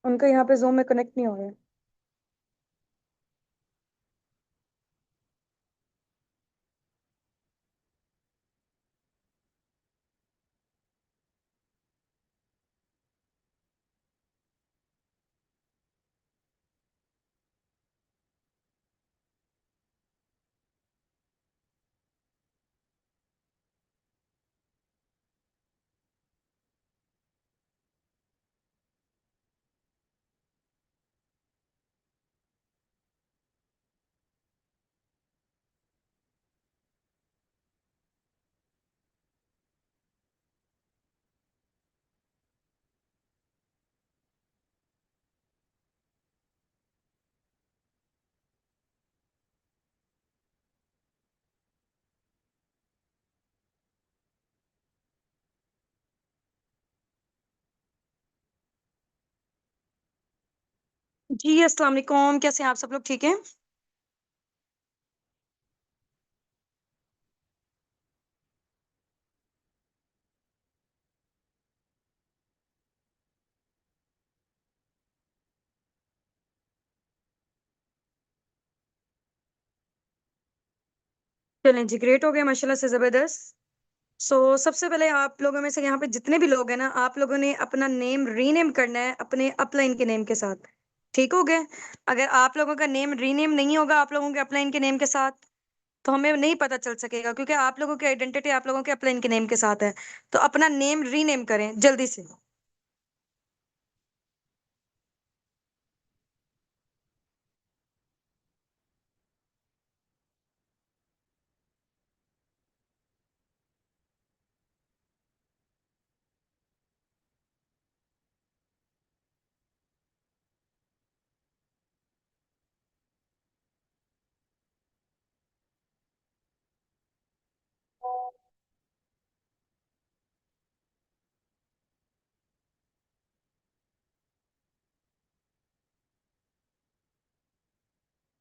उनका यहाँ पे जूम में कनेक्ट नहीं हो रहा है। जी अस्सलाम वालेकुम, कैसे हैं आप सब लोग? ठीक है। चलें जी, ग्रेट हो गया माशाल्लाह से, जबरदस्त। सबसे पहले आप लोगों में से यहाँ पे जितने भी लोग हैं ना, आप लोगों ने अपना नेम रीनेम करना है अपने अपलाइन के नेम के साथ। ठीक हो गया? अगर आप लोगों का नेम रीनेम नहीं होगा आप लोगों के अपलाइन के नेम के साथ, तो हमें नहीं पता चल सकेगा, क्योंकि आप लोगों की आइडेंटिटी आप लोगों के अपलाइन के नेम के साथ है। तो अपना नेम रीनेम करें जल्दी से।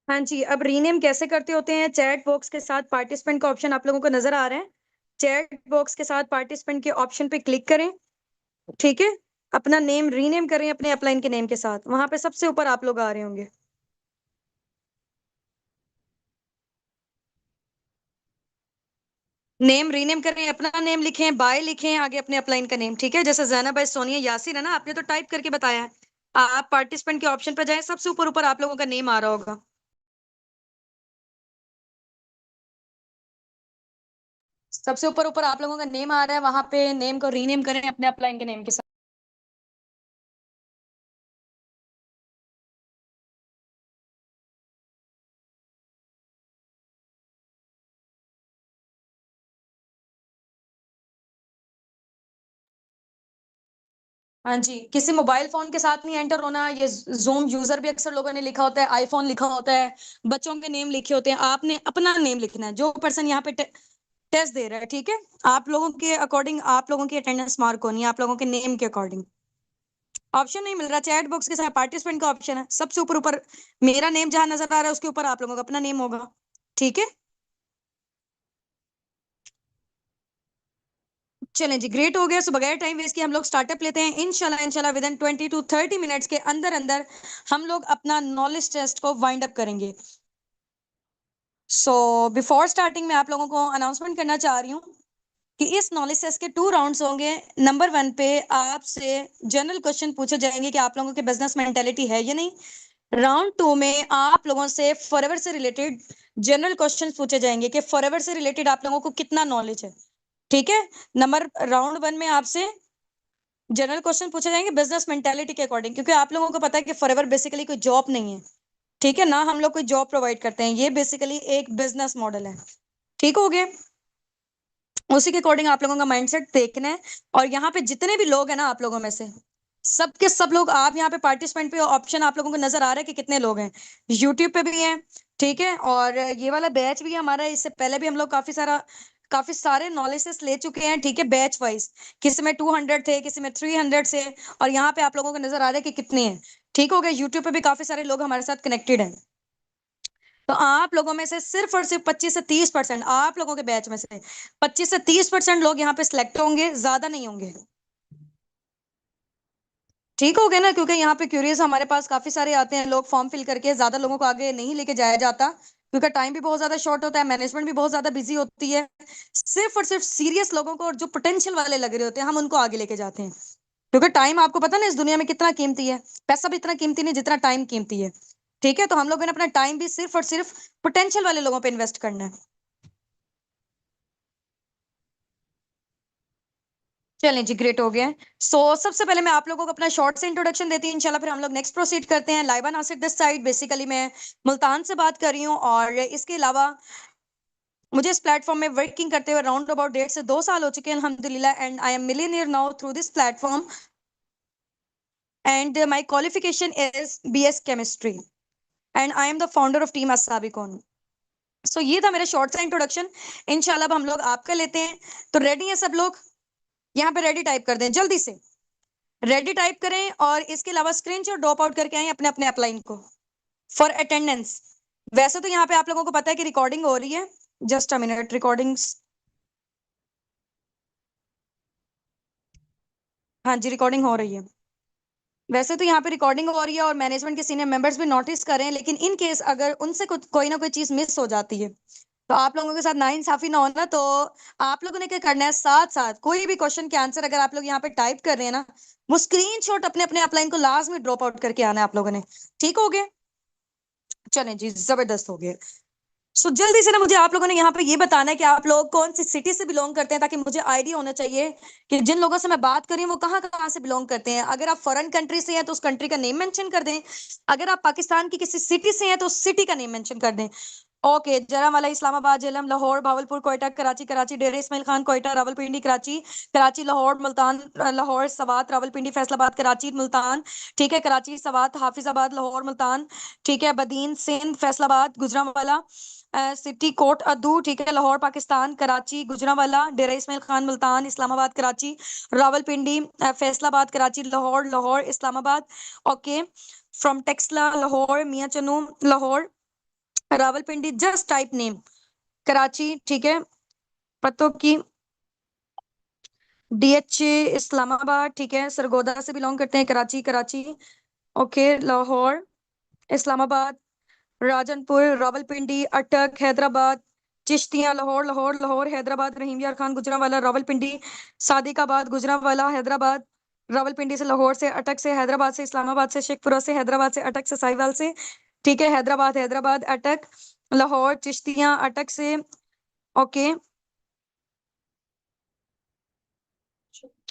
हाँ जी, अब रीनेम कैसे करते होते हैं? चैट बॉक्स के साथ पार्टिसिपेंट का ऑप्शन आप लोगों को नजर आ रहा है। चैट बॉक्स के साथ पार्टिसिपेंट के ऑप्शन पे क्लिक करें। ठीक है। अपना नेम रीनेम करें अपने अपलाइन के नेम के साथ, वहां पे सबसे ऊपर आप लोग आ रहे होंगे। नेम रीनेम करें, अपना नेम लिखें, बाय लिखें आगे अपने अपलाइन का नेम। ठीक है, जैसे जैनब है, सोनिया, यासिर है ना, आपने तो टाइप करके बताया है। आप पार्टिसिपेंट के ऑप्शन पर जाएं, सबसे ऊपर ऊपर आप लोगों का नेम आ रहा होगा। सबसे ऊपर ऊपर आप लोगों का नेम आ रहा है, वहां पे नेम को रीनेम करें अपने अपलाइन के नेम के साथ। हाँ जी, किसी मोबाइल फोन के साथ नहीं एंटर होना। ये जूम यूजर भी अक्सर लोगों ने लिखा होता है, आईफोन लिखा होता है, बच्चों के नेम लिखे होते हैं। आपने अपना नेम लिखना है, जो पर्सन यहाँ पे टेस्ट दे रहा है। ठीक है, आप लोगों के अकॉर्डिंग आप लोगों की अटेंडेंस मार्क होनी है, आप लोगों के नेम के अकॉर्डिंग। ऑप्शन नहीं मिल रहा, चैट बॉक्स के साथ पार्टिसिपेंट का ऑप्शन है, सबसे ऊपर ऊपर मेरा नेम जहां नजर आ रहा है उसके ऊपर आप लोगों का अपना नेम होगा। ठीक है। चलें जी, ग्रेट हो गया। सो बगैर टाइम वेस्ट किए हम लोग स्टार्टअप लेते हैं। इंशाल्लाह इंशाल्लाह विद इन 20 to 30 मिनट्स के अंदर अंदर हम लोग अपना नॉलेज टेस्ट को वाइंड अप करेंगे। बिफोर स्टार्टिंग में आप लोगों को अनाउंसमेंट करना चाह रही हूँ कि इस नॉलेज टेस्ट के 2 राउंड्स होंगे। नंबर 1 पे आपसे जनरल क्वेश्चन पूछे जाएंगे कि आप लोगों की बिजनेस मेंटेलिटी है या नहीं। राउंड 2 में आप लोगों से फॉरएवर से रिलेटेड जनरल क्वेश्चन पूछे जाएंगे कि फॉरएवर से रिलेटेड आप लोगों को कितना नॉलेज है। ठीक है। राउंड 1 में आपसे जनरल क्वेश्चन पूछे जाएंगे बिजनेस मेंटेलिटी के अकॉर्डिंग, क्योंकि आप लोगों को पता है कि फॉरएवर बेसिकली कोई जॉब नहीं है। ठीक है ना, हम लोग कोई जॉब प्रोवाइड करते हैं, ये बेसिकली एक बिजनेस मॉडल है। ठीक हो गया। उसी के अकॉर्डिंग आप लोगों का माइंडसेट देखना है। और यहाँ पे जितने भी लोग हैं ना आप लोगों में से सबके सब लोग, आप यहाँ पे पार्टिसिपेंट पे ऑप्शन आप लोगों को नजर आ रहा है कि कितने लोग हैं। यूट्यूब पे भी हैं। ठीक है, और ये वाला बैच भी हमारा, इससे पहले भी हम लोग काफी सारे नॉलेजेस ले चुके हैं। ठीक है, बैच वाइज किसी में 200 थे, किसी में 300 से, और यहाँ पे आप लोगों को नजर आ रहा है कि कितने हैं। ठीक हो गया, यूट्यूब पे भी काफी सारे लोग हमारे साथ कनेक्टेड हैं। तो आप लोगों में से सिर्फ और सिर्फ 25 से 30% आप लोगों के बैच में से 25 से 30% लोग यहाँ पे सिलेक्ट होंगे, ज्यादा नहीं होंगे। ठीक हो गया ना, क्योंकि यहाँ पे क्यूरियस हमारे पास काफी सारे आते हैं लोग, फॉर्म फिल करके ज्यादा लोगों को आगे नहीं लेके जाया जाता, क्योंकि टाइम भी बहुत ज्यादा शॉर्ट होता है, मैनेजमेंट भी बहुत ज्यादा बिजी होती है। सिर्फ और सिर्फ सीरियस लोगों को और जो पोटेंशियल वाले लग रहे होते हैं हम उनको आगे लेके जाते हैं, क्योंकि टाइम आपको पता ना इस दुनिया में कितना कीमती है। पैसा भी इतना कीमती नहीं जितना टाइम कीमती है। ठीक है, तो हम लोगों ने अपना टाइम भी सिर्फ और सिर्फ पोटेंशियल वाले लोगों पे इन्वेस्ट करना है। चलें जी, ग्रेट हो गया है। सबसे पहले मैं आप लोगों को अपना शॉर्ट से इंट्रोडक्शन देती हूँ इंशाल्लाह, फिर हम लोग नेक्स्ट प्रोसीड करते हैं। Laiba Nasir this side, basically मैं मुल्तान से बात कर रही हूँ, और इसके अलावा मुझे इस प्लेटफॉर्म में वर्किंग करते हुए अराउंड अबाउट 1.5 से 2 साल हो चुके हैं अल्हम्दुलिल्लाह, and I am millionaire now through this platform, and my qualification is BS chemistry, and I am the founder of team असाबिकॉन। ये था मेरा शॉर्ट सा इंट्रोडक्शन। इंशाल्लाह अब हम लोग आपका लेते हैं। तो रेडी है सब लोग? यहाँ पे रेडी टाइप कर दें जल्दी से, रेडी टाइप करें, और इसके अलावा स्क्रीनशॉट ड्रॉप आउट करके आए अपने अपने अपलाइन को फॉर अटेंडेंस। वैसे तो यहाँ पे आप लोगों को पता है कि रिकॉर्डिंग हो रही है, जस्ट अ मिनट, रिकॉर्डिंग्स, हाँ जी रिकॉर्डिंग हो रही है। वैसे तो यहाँ पे रिकॉर्डिंग हो रही है और मैनेजमेंट के सीनियर मेंबर्स भी नोटिस कर रहे हैं, लेकिन इन केस अगर उनसे कोई ना कोई चीज मिस हो जाती है तो आप लोगों के साथ नाइंसाफी ना होना। तो आप लोगों ने क्या करना है, साथ साथ कोई भी क्वेश्चन के आंसर अगर आप लोग यहाँ पे टाइप कर रहे हैं ना, वो स्क्रीनशॉट अपने अपने अपलाइन को लाजमी ड्रॉप आउट करके आना है आप लोगों ने। ठीक हो गया? चलें जी, जबरदस्त हो गया। जल्दी से ना मुझे आप लोगों ने यहाँ पे ये बताना है कि आप लोग कौन सी सिटी से बिलोंग करते हैं, ताकि मुझे आइडिया होना चाहिए कि जिन लोगों से मैं बात कर रही हूँ वो कहाँ कहाँ से बिलोंग करते हैं। अगर आप फॉरेन कंट्री से हैं तो उस कंट्री का नेम मेंशन कर दें, अगर आप पाकिस्तान की किसी सिटी से हैं तो उस सिटी का नेम मेंशन कर दें। ओके, जरावाला, इस्लामाबाद, झेलम, लाहौर, भावलपुर, कोयटा, कराची, कराची, डेरा इस्माइल खान, कोयटा, रावलपिंडी, कराची, कराची, लाहौर, मुल्तान, लाहौर, सवात, रावलपिंडी, फैसलाबाद, कराची, मुल्तान, ठीक है, कराची, सवात, हाफिजाबाद, लाहौर, मुल्तान, ठीक है, बदीन, सिंध, फैसलाबाद, गुजरांवाला, सिटी, कोट अदू, ठीक है, Lahore, Pakistan, Karachi, Gujranwala, Dera Ismail Khan, Multan, Islamabad, Karachi, Rawalpindi, Faisalabad, Karachi, Lahore, Lahore, Islamabad, okay, from Taxila, Lahore, Mian Channu, Lahore, Rawalpindi, just type name, Karachi, ठीक है, पतों की, DH इस्लामाबाद, ठीक है, सरगोदा से बिलोंग करते हैं, कराची, कराची, ओके, लाहौर, इस्लामाबाद, राजनपुर, रावलपिंडी, अटक, हैदराबाद, चिश्तियां, लाहौर, लाहौर, लाहौर, हैदराबाद, रहीम यार खान, गुजरांवाला, रावलपिंडी, सादिकाबाद, गुजरांवाला, हैदराबाद, रावलपिंडी से, लाहौर से, अटक से, हैदराबाद से, इस्लामाबाद से, शेखपुरा से, हैदराबाद से, अटक से, साहिवाल से, ठीक है, हैदराबाद, हैदराबाद, अटक, लाहौर, चिश्तियां, अटक से, ओके,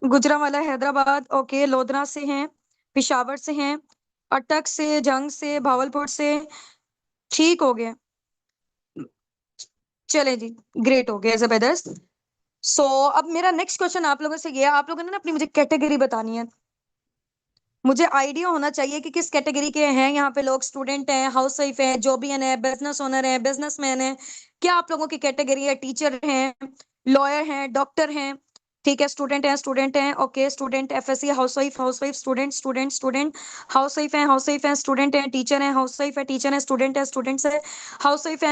गुजरांवाला, हैदराबाद, ओके, लोधरा से हैं, पिशावर से हैं, अटक से, जंग से, भावलपुर से, ठीक हो गया। चले जी, ग्रेट हो गया, जबरदस्त। अब मेरा नेक्स्ट क्वेश्चन आप लोगों से ये है, आप लोगों ने ना अपनी मुझे कैटेगरी बतानी है। मुझे आइडिया होना चाहिए कि किस कैटेगरी के हैं यहाँ पे लोग, स्टूडेंट हैं, हाउस वाइफ है, जॉबियन है, बिजनेस ओनर है, बिजनेसमैन है, क्या आप लोगों की कैटेगरी है, टीचर हैं, लॉयर हैं, डॉक्टर हैं, ठीक है, स्टूडेंट हैं, okay, student, FSC, house wife, student, student, student, house wife है, स्टूडेंट है, टीचर है, हाउस वाइफ है, टीचर है, स्टूडेंट है, स्टूडेंट्स है, हाउस वाइफ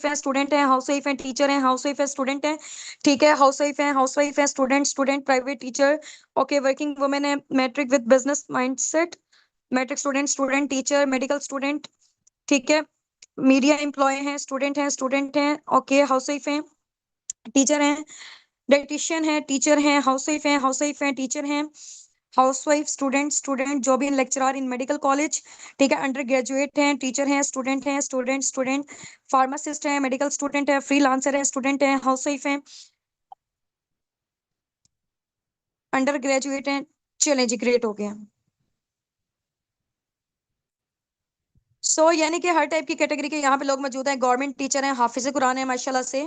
है, स्टूडेंट है, हाउस वाइफ है, टीचर है, हाउस वाइफ है, स्टूडेंट है, ठीक है, हाउस वाइफ है, student, student, private teacher, okay, working women है, matric with business mindset, matric student, student, teacher, medical student, ठीक है, मीडिया एम्प्लॉय हैं, स्टूडेंट हैं, ओके, हाउस वाइफ हैं, टीचर हैं, डाइटिशियन है, टीचर हैं, हाउस वाइफ हैं, टीचर हैं, house wife, student, student, job in lecturer in medical college, ठीक है, अंडर ग्रेजुएट हैं, टीचर हैं, स्टूडेंट, स्टूडेंट, फार्मासिस्ट हैं, मेडिकल स्टूडेंट है, फ्रीलांसर है, स्टूडेंट हैं, हाउस वाइफ हैं, अंडर ग्रेजुएट हैं। चलें जी, ग्रेट हो गया। यानी कि हर टाइप की कैटेगरी के यहाँ पे लोग मौजूद हैं, गवर्नमेंट टीचर हैं, हाफिज कुरान है माशाल्लाह से।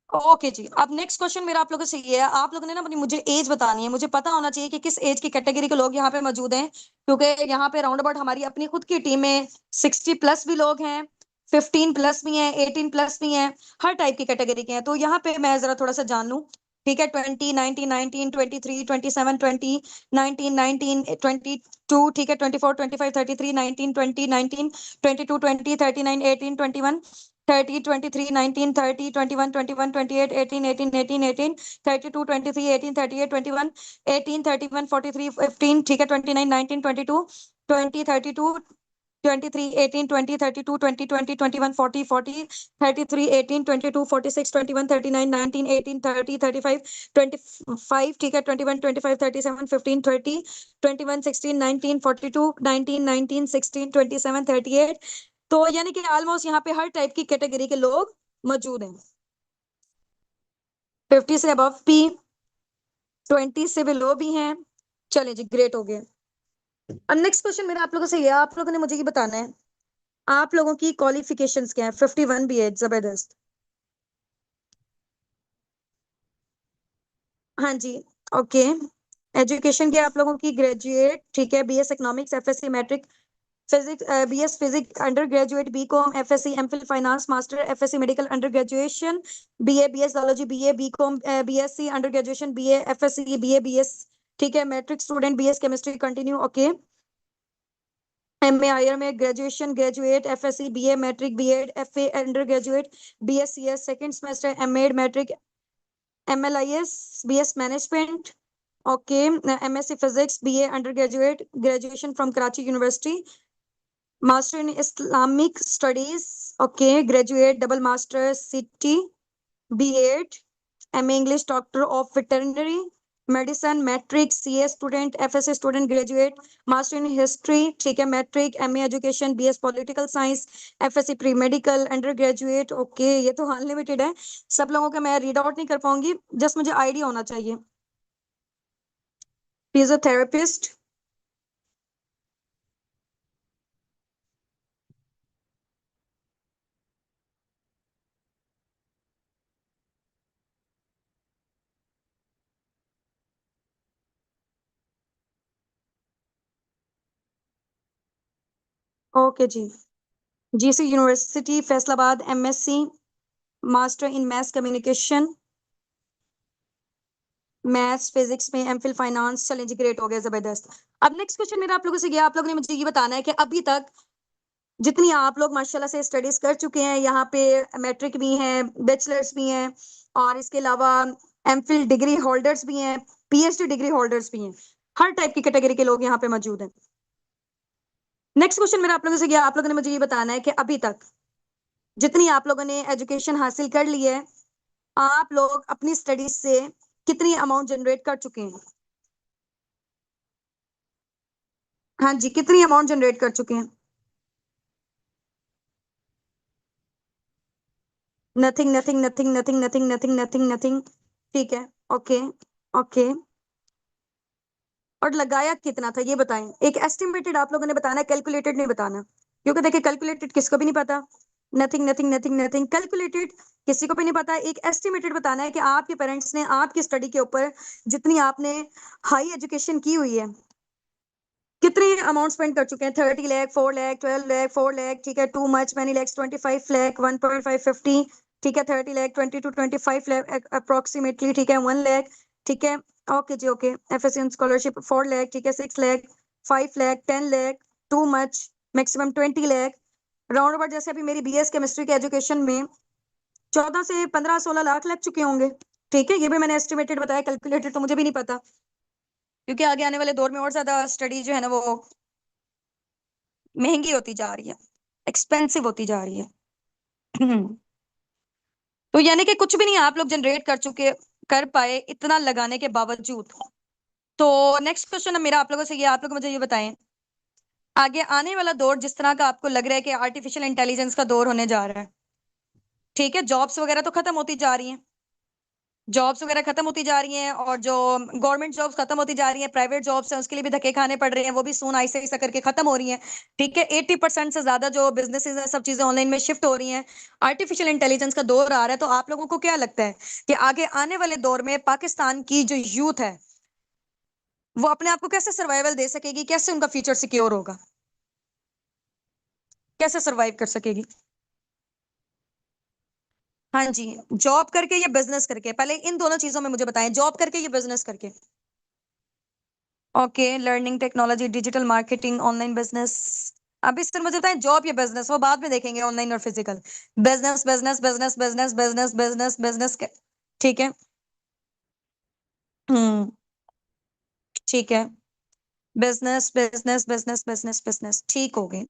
ओके जी, अब नेक्स्ट क्वेश्चन मेरा आप लोगों से ये है, आप लोगों ने ना अपनी मुझे एज बतानी है, मुझे पता होना चाहिए कि किस एज की कैटेगरी के लोग यहाँ पे मौजूद हैं, क्योंकि यहाँ पे राउंड अबाउट हमारी अपनी खुद की टीम में 60+ भी लोग हैं, 15+ भी हैं, 18+ भी हैं, हर टाइप की कैटेगरी के हैं। तो यहाँ पे मैं जरा थोड़ा सा जान लूं, ठीक है, 20, 19, 19, 23, 27, 20, 19, 19, 22, ठीक है, 24, 25, 33, 19, 20, 19, 22, 20, 39, 18, 21, 30, 23, 19, 30, 21, 21, 28, 18, 18, 18, 18, 32, 23, 18, 38, 21, 18, 31, 43, 15, ठीक है, 29, 19, 22, 20, 32, 23, 18, 20, 32, 20, 20, 21, 40, 40, 33, 18, 22, 46, 21, 39, 19, 18, 30, 35, 25, ठीक है, 21, 25, 37, 15, 30, 21, 16, 19, 42, 19, 19, 16, 27, 38, तो यानी कि ऑलमोस्ट यहाँ पे हर टाइप की कैटेगरी के लोग मौजूद हैं। 50 से अबव भी, 20 से बिलो भी हैं। चले जी, ग्रेट हो गए। अब नेक्स्ट क्वेश्चन मेरा आप लोगों से ये, आप लोगों ने मुझे ये बताना है आप लोगों की क्वालिफिकेशंस क्या है। 51 भी है, जबरदस्त। हाँ जी, ओके। एजुकेशन क्या है आप लोगों की? ग्रेजुएट, ठीक है, BS economics, FSC matric, physics, BS physics under graduate, BCom, FSC MPhil finance master, FSC medical under graduation, BA BS zoology, BA BCom, BSc under graduation, BA FSC, BA BS, ठीक है, matric student, BS chemistry continue, okay. MA IR में graduation, graduate, FSC, BA matric, BEd, FA under graduate, BSCS second semester, MEd matric, MLIS, BS management, okay, MSc physics, BA under graduate, graduation from Karachi university, master in Islamic studies, okay, graduate, double master, city, BEd, MA English, doctor of veterinary medicine, matric, CA student, FSc student, graduate, master in history, ठीक है, matric, MA education, BS political science, FSc pre medical under graduate, okay. ये तो unlimited है, सब लोगों का मैं read out नहीं कर पाऊंगी, जस्ट मुझे आइडिया होना चाहिए। Physiotherapist, okay ji. GC university Faisalabad, MSc master in math communication, maths physics में एमफिल फाइनेंस, चलें जी, ग्रेट हो गया, जबरदस्त। अब नेक्स्ट क्वेश्चन मेरा आप लोगों से गया, आप लोगों ने मुझे ये बताना है कि अभी तक जितनी आप लोग माशाल्लाह से स्टडीज कर चुके हैं, यहाँ पे मैट्रिक भी हैं, बैचलर्स भी हैं, और इसके अलावा एमफिल डिग्री होल्डर्स भी हैं, पीएचडी डिग्री होल्डर्स भी हैं, हर टाइप की कैटेगरी के लोग यहाँ पे मौजूद हैं। नेक्स्ट क्वेश्चन मेरा आप लोगों से गया, आप लोगों ने मुझे ये बताना है कि अभी तक जितनी आप लोगों ने एजुकेशन हासिल कर ली है, आप लोग अपनी स्टडीज से कितनी अमाउंट जनरेट कर चुके हैं? हाँ जी, कितनी अमाउंट जनरेट कर चुके हैं? Nothing, nothing, nothing, nothing, nothing, nothing, nothing, nothing, ठीक है, ओके, ओके। और लगाया कितना था ये बताएं, एक एस्टिमेटेड आप लोगों ने बताना है, कैलकुलेटेड नहीं बताना, क्योंकि देखिए कैलकुलेटेड किसको भी नहीं पता। Nothing, nothing, nothing, nothing, calculated किसी को भी नहीं पता, एक एस्टिमेटेड बताना है कि आपके पेरेंट्स ने आपकी स्टडी के ऊपर जितनी आपने हाई एजुकेशन की हुई है, कितने अमाउंट स्पेंड कर चुके हैं। 30 लाख, 4 लाख, 12 लाख, 4 लाख, ठीक है, too much, many lakhs, 25 lakh, 1.5, 50, ठीक है, 30 लाख, 20 to 25 लाख अप्रोक्सीमेटली, ठीक है, 1 लाख, ठीक है, ओके जी, ओके। एफएससी स्कॉलरशिप 4 लाख, ठीक है, 6 lakh, 5 lakh, 10 lakh, too much, maximum 20 lakh, round about जैसे अभी मेरी बीएस केमिस्ट्री के एजुकेशन में 14 से 15, 16 लाख लग चुके होंगे, ठीक है। ये भी मैंने एस्टिमेटेड बताया, कैलकुलेटेड तो मुझे भी नहीं पता, क्योंकि आगे आने वाले दौर में और ज्यादा स्टडी जो है ना वो महंगी होती जा रही है, एक्सपेंसिव होती जा रही है। तो यानी कि कुछ भी नहीं आप लोग जनरेट कर चुके, कर पाए इतना लगाने के बावजूद। तो नेक्स्ट क्वेश्चन मेरा आप लोगों से ये, आप लोग मुझे ये बताएं, आगे आने वाला दौर जिस तरह का आपको लग रहा है कि आर्टिफिशियल इंटेलिजेंस का दौर होने जा रहा है, ठीक है, जॉब्स वगैरह तो खत्म होती जा रही हैं, जॉब्स वगैरह खत्म होती जा रही हैं, और जो गवर्नमेंट जॉब्स खत्म होती जा रही हैं, प्राइवेट जॉब्स हैं उसके लिए भी धक्के खाने पड़ रहे हैं, वो भी सून ऐसे ऐसा करके खत्म हो रही हैं, ठीक है। 80% से ज्यादा जो बिजनेसेस हैं सब चीजें ऑनलाइन में शिफ्ट हो रही हैं, आर्टिफिशियल इंटेलिजेंस का दौर आ रहा है। तो आप लोगों को क्या लगता है कि आगे आने वाले दौर में पाकिस्तान की जो यूथ है वो अपने आप को कैसे सर्वाइवल दे सकेगी, कैसे उनका फ्यूचर सिक्योर होगा, कैसे सर्वाइव कर सकेगी? हाँ जी, जॉब करके या बिजनेस करके, पहले इन दोनों चीजों में मुझे बताएं, जॉब करके या बिजनेस करके। Okay, learning technology, digital marketing, online business, अभी सर मुझे बताएं, जॉब या बिजनेस, वो बाद में देखेंगे, ऑनलाइन और physical. Business business business business business business business. ठीक है। हम्म। ठीक है। Business business business business business, ठीक हो गए।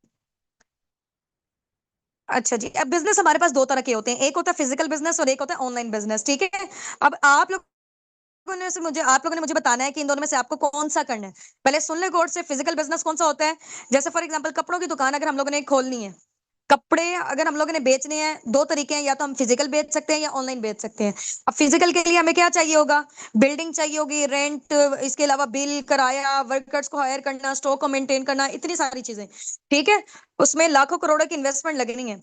अच्छा जी, अब बिजनेस हमारे पास दो तरह के होते हैं, एक होता है फिजिकल बिजनेस और एक होता है ऑनलाइन बिजनेस, ठीक है। अब आप लोगों ने मुझे बताना है कि इन दोनों में से आपको कौन सा करना है। पहले सुन ले गौर से, फिजिकल बिजनेस कौन सा होता है। जैसे फॉर एग्जांपल कपड़ों की दुकान अगर हम लोगों ने खोलनी है, कपड़े अगर हम लोगों ने बेचने हैं, दो तरीके हैं, या तो हम फिजिकल बेच सकते हैं या ऑनलाइन बेच सकते हैं। अब फिजिकल के लिए हमें क्या चाहिए होगा, बिल्डिंग चाहिए होगी, रेंट, इसके अलावा बिल, किराया, वर्कर्स को हायर करना, स्टॉक को मेंटेन करना, इतनी सारी चीजें। ठीक है। उसमें लाखों करोड़ों की इन्वेस्टमेंट लगनी है।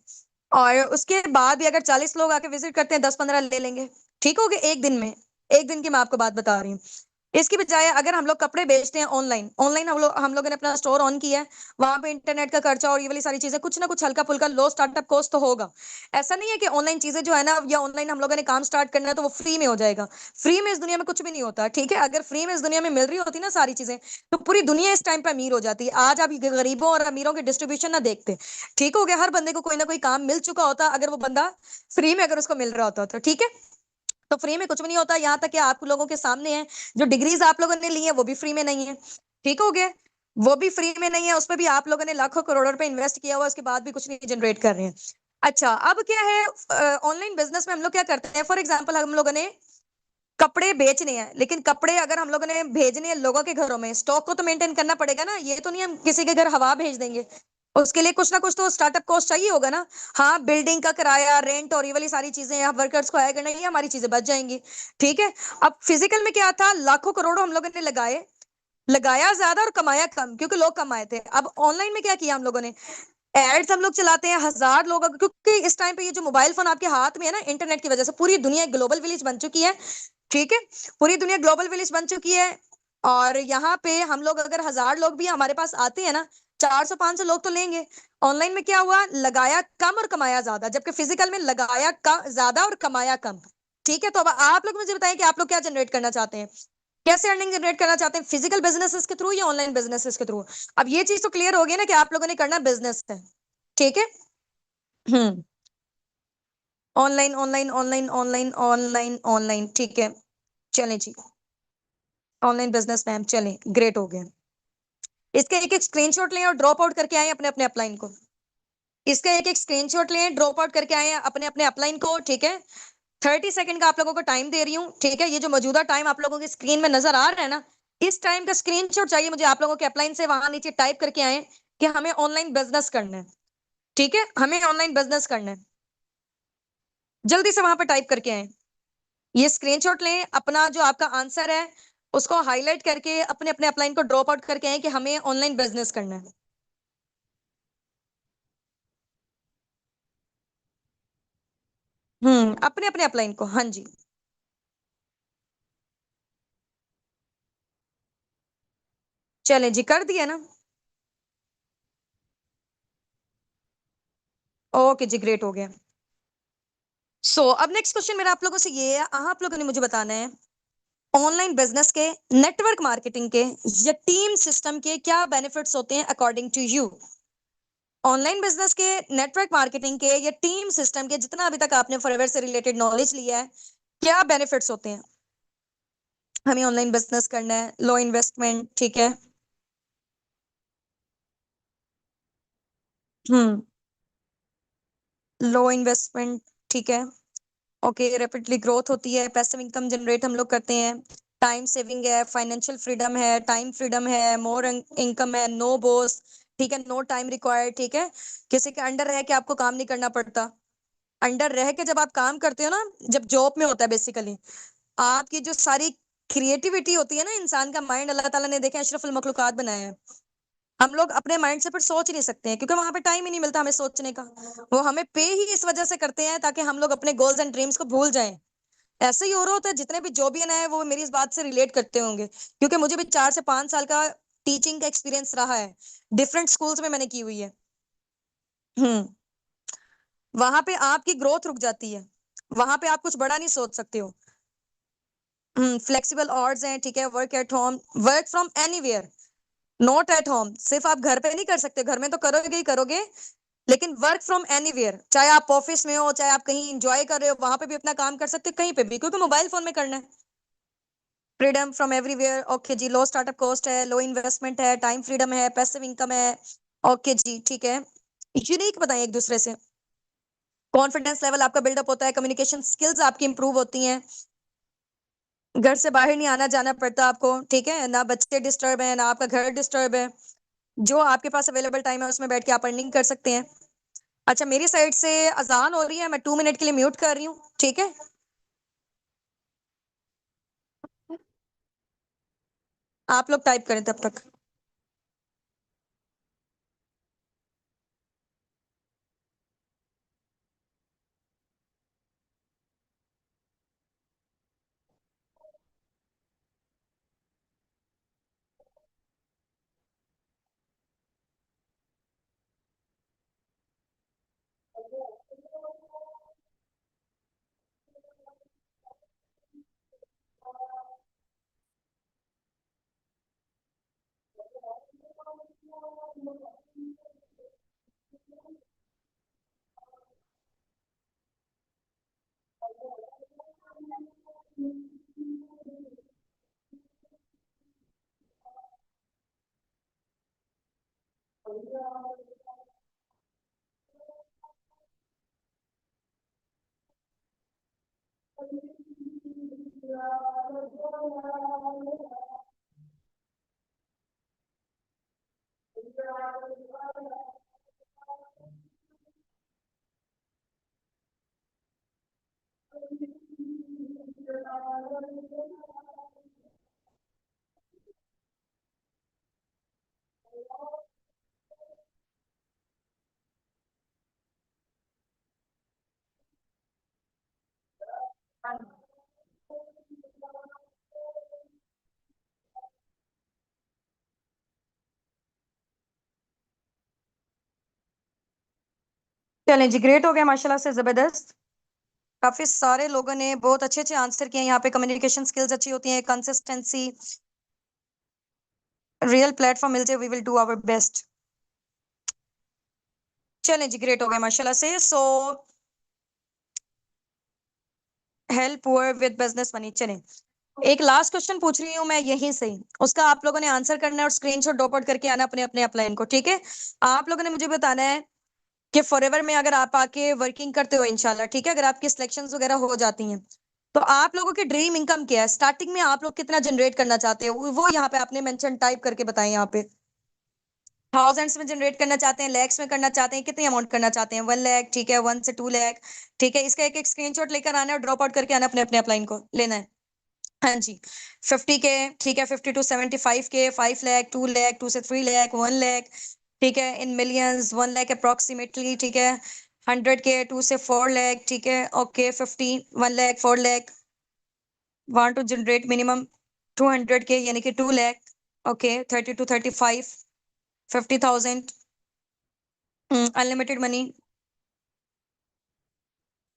और उसके बाद भी अगर 40 लोग आके विजिट करते हैं, 10-15 ले लेंगे। ठीक हो गया, एक दिन में। एक दिन की मैं आपको बात बता रही हूँ। इसकी बजाय अगर हम लोग कपड़े बेचते हैं ऑनलाइन, ऑनलाइन हम लोगों ने अपना स्टोर ऑन किया है, वहां पे इंटरनेट का खर्चा और ये वाली सारी चीजें, कुछ ना कुछ हल्का फुल्का लो स्टार्टअप कॉस्ट तो होगा। ऐसा नहीं है कि ऑनलाइन चीजें जो है ना, या ऑनलाइन हम लोगों ने काम स्टार्ट करना है तो वो फ्री में हो जाएगा। फ्री में इस दुनिया में कुछ भी नहीं होता, ठीक है। अगर फ्री में इस दुनिया में मिल रही होती ना सारी चीजें, तो पूरी दुनिया इस टाइम पे अमीर हो जाती है। आज आप गरीबों और अमीरों के डिस्ट्रीब्यूशन ना देखते। ठीक हो गया, हर बंदे को कोई ना कोई काम मिल चुका होता, अगर वो बंदा फ्री में अगर उसको मिल रहा होता तो, ठीक है। तो फ्री में कुछ भी नहीं होता, यहाँ तक कि आप लोगों के सामने है, जो डिग्रीज आप लोगों ने ली है वो भी फ्री में नहीं है। ठीक हो गया। वो भी फ्री में नहीं है, उस पर भी आप लोगों ने लाखों करोड़ों रुपए इन्वेस्ट किया हुआ, उसके बाद भी कुछ नहीं जनरेट कर रहे हैं। अच्छा, अब क्या है, ऑनलाइन बिजनेस में हम लोग क्या करते हैं, फॉर एग्जाम्पल हम लोगों ने कपड़े बेचने हैं, लेकिन कपड़े अगर हम लोगों ने भेजने हैं लोगों के घरों में, स्टॉक को तो मेंटेन करना पड़ेगा ना, ये तो नहीं हम किसी के घर हवा भेज देंगे। उसके लिए कुछ ना कुछ तो स्टार्टअप कॉस्ट चाहिए होगा ना। हाँ, बिल्डिंग का किराया, रेंट और ये वाली सारी चीजें, यहाँ वर्कर्स को हायर करना, ये हमारी चीजें बच जाएंगी। ठीक है। अब फिजिकल में क्या था, लाखों करोड़ों हम लोगों ने लगाए, लगाया ज्यादा और कमाया कम, क्योंकि लोग कम आए थे। अब ऑनलाइन में क्या किया हम लोगों ने, एड्स हम लोग चलाते हैं, 1000 लोग क्योंकि इस टाइम पे ये जो मोबाइल फोन आपके हाथ में है ना, इंटरनेट की वजह से पूरी दुनिया एक ग्लोबल विलेज बन चुकी है। ठीक है। पूरी दुनिया ग्लोबल विलेज बन चुकी है। और यहाँ पे हम लोग अगर 1000 लोग भी हमारे पास आते हैं ना, 400-500 लोग तो लेंगे। ऑनलाइन में क्या हुआ, लगाया कम और कमाया ज्यादा, जबकि फिजिकल में लगाया कम ज्यादा और कमाया कम। ठीक है। तो अब आप लोग मुझे बताएं कि आप लोग क्या जनरेट करना चाहते हैं, कैसे अर्निंग जनरेट करना चाहते हैं, फिजिकल बिजनेसेस के थ्रू या ऑनलाइन बिजनेसेस के थ्रू। अब ये चीज तो क्लियर हो गई ना कि आप लोगों ने करना बिजनेस है। ठीक है। Hmm. Online online online online online online, ठीक है। चलें जी। ऑनलाइन बिजनेस मैम, चलें, ग्रेट हो गया। इसका एक एक स्क्रीनशॉट लें और ड्रॉप आउट करके आए अपने अपने अपलाइन को। इसका एक एक स्क्रीनशॉट लें, ड्रॉप आउट करके आए अपने अपने अपलाइन को, ठीक है। 30 सेकंड का आप लोगों को टाइम दे रही हूँ, ठीक है। ये जो मौजूदा टाइम आप लोगों की स्क्रीन में नजर आ रहा है ना, इस टाइम का स्क्रीनशॉट चाहिए मुझे आप लोगों के अपलाइन से, वहां नीचे टाइप करके आए कि हमें ऑनलाइन बिजनेस करना है। ठीक है, हमें ऑनलाइन बिजनेस करना है। जल्दी से वहां पर टाइप करके आए। ये स्क्रीनशॉट लें, अपना जो आपका आंसर है उसको हाईलाइट करके अपने अपने अपलाइन को ड्रॉप आउट करके आए कि हमें ऑनलाइन बिजनेस करना है। अपने अपने अपलाइन को, हाँ जी। चलें जी, कर दिया ना। ओके जी, ग्रेट हो गया। अब नेक्स्ट क्वेश्चन मेरा आप लोगों से ये है, आप लोगों ने मुझे बताना है ऑनलाइन बिजनेस के, नेटवर्क मार्केटिंग के या टीम सिस्टम के क्या बेनिफिट्स होते हैं according to you. Online business के, नेटवर्क मार्केटिंग के या टीम सिस्टम के, जितना अभी तक आपने फॉरएवर से रिलेटेड नॉलेज लिया है, क्या बेनिफिट्स होते हैं। हमें ऑनलाइन बिजनेस करना है, लो इन्वेस्टमेंट, ठीक है। हम्म। लो इन्वेस्टमेंट, ठीक है। ओके, रैपिडली ग्रोथ होती है, पैसिव इनकम जनरेट हम लोग करते हैं, टाइम सेविंग है, फाइनेंशियल फ्रीडम है, टाइम फ्रीडम है, मोर इनकम है, नो बॉस, ठीक है, नो टाइम रिक्वायर्ड, ठीक है। किसी के अंडर रह के आपको काम नहीं करना पड़ता। अंडर रह के जब आप काम करते हो ना, जब जॉब में होता है बेसिकली, आपकी जो सारी क्रिएटिविटी होती है ना, इंसान का माइंड अल्लाह ताला ने देखा अशरफुल मखलूकात बनाया है। हम लोग अपने माइंड से फिर सोच ही नहीं सकते हैं, क्योंकि वहां पे टाइम ही नहीं मिलता हमें सोचने का। वो हमें पे ही इस वजह से करते हैं ताकि हम लोग अपने गोल्स एंड ड्रीम्स को भूल जाएं। ऐसे ही हो रहा होता है, जितने भी जॉबियन है वो मेरी इस बात से रिलेट करते होंगे, क्योंकि मुझे भी 4 से 5 साल का टीचिंग का एक्सपीरियंस रहा है। डिफरेंट स्कूल्स में मैंने की हुई है। हम्म। वहां पे आपकी ग्रोथ रुक जाती है, वहां पे आप कुछ बड़ा नहीं सोच सकते हो। फ्लेक्सिबल आवर्स हैं, ठीक है, work at home, work from anywhere, not at home, सिर्फ आप घर पे नहीं कर सकते, घर में तो करोगे ही करोगे, लेकिन वर्क फ्रॉम एनीवेयर, चाहे आप ऑफिस में हो, चाहे आप कहीं इंजॉय कर रहे हो, वहां पे भी अपना काम कर सकते हो, कहीं पे भी, क्योंकि मोबाइल फोन में करना है। Freedom from everywhere, okay ji. Low startup cost है, लो इन्वेस्टमेंट है, टाइम फ्रीडम है, पैसिव इनकम है, ओके जी, ठीक है। यूनिक बताएं एक दूसरे से। कॉन्फिडेंस लेवल आपका बिल्डअप होता है, कम्युनिकेशन स्किल्स आपकी इंप्रूव होती हैं, घर से बाहर नहीं आना जाना पड़ता आपको, ठीक है ना, बच्चे डिस्टर्ब है ना आपका घर डिस्टर्ब है, जो आपके पास अवेलेबल टाइम है उसमें बैठ के आप अर्निंग कर सकते हैं। अच्छा, मेरी साइड से अजान हो रही है, मैं 2 मिनट के लिए म्यूट कर रही हूँ, ठीक है। आप लोग टाइप करें तब तक। चलें जी, ग्रेट हो गया माशाल्लाह से, जबरदस्त। काफी सारे लोगों ने बहुत अच्छे अच्छे आंसर किए। यहाँ पे कम्युनिकेशन स्किल्स अच्छी होती हैं, कंसिस्टेंसी, रियल प्लेटफॉर्म मिल जाए, we will do our best. चलें जी, ग्रेट हो गया माशाल्लाह से। So help poor with business money. चलें, एक लास्ट क्वेश्चन पूछ रही हूँ मैं यहीं से, उसका आप लोगों ने आंसर करना है और स्क्रीनशॉट ड्रॉप आउट करके आना अपने अपने अपलाइन को, ठीक है। आप लोगों ने मुझे बताना है कि फॉरएवर में अगर आप आके वर्किंग करते हो इंशाल्लाह, ठीक है, अगर आपकी सिलेक्शंस वगैरह हो जाती हैं, तो आप लोगों की ड्रीम इनकम क्या है, स्टार्टिंग में आप लोग कितना जनरेट करना चाहते हो, वो यहाँ पे आपने मेंशन टाइप करके बताएं। यहाँ पे थाउजेंड्स में जनरेट करना चाहते हैं, लैक्स में करना चाहते हैं, कितनी अमाउंट करना चाहते हैं, 1 लाख, ठीक है, 1 से 2 लाख, ठीक है। इसका एक एक स्क्रीनशॉट लेकर आना है और ड्रॉप आउट करके आना, अपने अपने अपलाइन को लेना है। हाँ जी, 50 के, ठीक है, 50 to 75 के, 5 लाख, 2 लाख, 2 से 3 लाख, 1 लाख, ठीक है, इन मिलियंस, 1 लाख अप्रोक्सीमेटली, ठीक है, 100 के, 2 से 4 लाख, ठीक है, okay, 50, 1 lakh, 4 lakh, want to generate minimum 200 के, यानी कि 2 lakh, okay, 30 to 35, 50,000, unlimited money,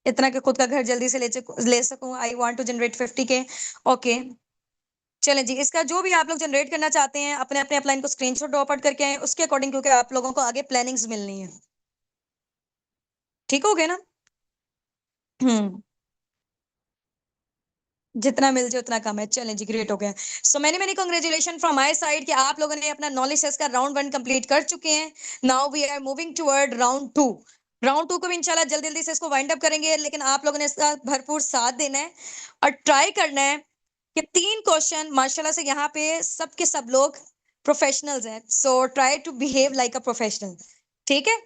इतना कि खुद का घर जल्दी से ले सकूं, आई वांट टू जनरेट 50 के, ओके। चलें जी, इसका जो भी आप लोग जनरेट करना चाहते हैं, अपने अपने अपलाइन को स्क्रीनशॉट ड्रॉप आउट करके आए उसके अकॉर्डिंग, क्योंकि आप लोगों को आगे प्लानिंग्स मिलनी है। ठीक हो गया ना? हम्म, जितना मिल जाए उतना कम है। चलें जी, ग्रेट हो गया। So many many congratulation from my side कि आप लोगों ने अपना नॉलेज टेस्ट का राउंड 1 कंप्लीट कर चुके हैं। Now we are moving toward round 2। Round 2 को भी इंशाल्लाह जल्दी जल्दी से इसको वाइंड अप करेंगे, लेकिन आप लोगों ने इसका भरपूर साथ देना है और ट्राई करना है कि 3 क्वेश्चन माशाल्लाह से यहाँ पे सबके सब लोग प्रोफेशनल्स हैं, so try to behave like a professional, ठीक है।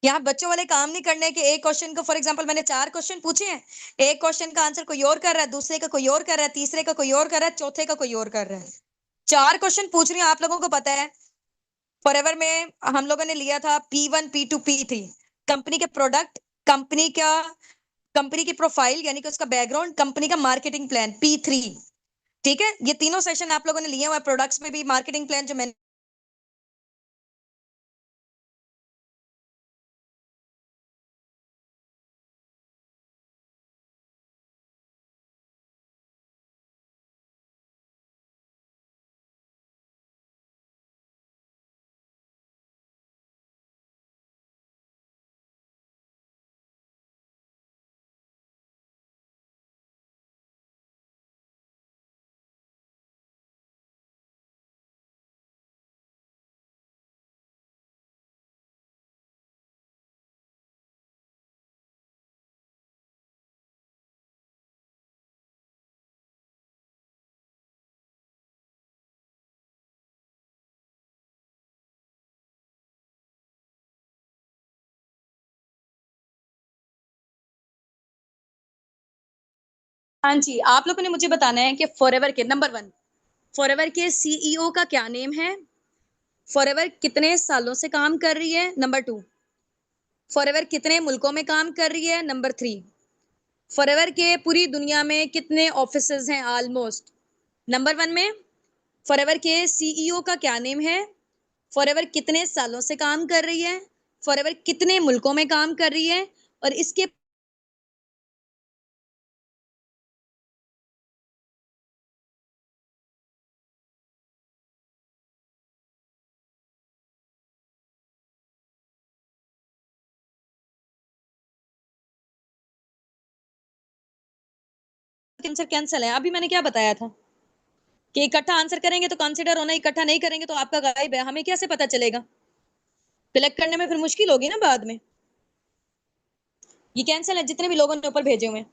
यहाँ बच्चों वाले काम नहीं करने के एक क्वेश्चन को, फॉर एग्जांपल मैंने 4 क्वेश्चन पूछे हैं, एक क्वेश्चन का आंसर कोई और कर रहा है, दूसरे का कोई और कर रहा है, तीसरे का कोई और कर रहा है, चौथे का कोई और कर रहा है। 4 क्वेश्चन पूछ रही हूँ, आप लोगों को पता है फॉरएवर में हम लोगों ने लिया था P1, P2, P3, कंपनी के प्रोडक्ट, कंपनी का, कंपनी की प्रोफाइल यानी कि उसका बैकग्राउंड, कंपनी का मार्केटिंग प्लान P3, ठीक है। ये तीनों सेशन आप लोगों ने लिए हुए, प्रोडक्ट्स में भी मार्केटिंग प्लान जो मैंने हाँ जी, आप लोगों ने मुझे बताना है कि फॉरएवर के नंबर 1 फॉरएवर के सीईओ का क्या नेम है? फॉरएवर कितने सालों से काम कर रही है? नंबर 2 फॉरएवर कितने मुल्कों में काम कर रही है? नंबर 3 फॉरएवर के पूरी दुनिया में कितने ऑफिसेज हैं ऑलमोस्ट? नंबर 1 में फॉरएवर के सीईओ का क्या नेम है? फॉरएवर कितने सालों से काम कर रही है? फॉरएवर कितने मुल्कों में काम कर रही है? और इसके आंसर कैंसिल है। अभी मैंने क्या बताया था कि इकट्ठा आंसर करेंगे तो कंसिडर होना, इकट्ठा नहीं करेंगे तो आपका गायब है। हमें कैसे पता चलेगा? सिलेक्ट करने में फिर मुश्किल होगी ना बाद में। ये कैंसिल है जितने भी लोगों ने ऊपर भेजे हुए हैं।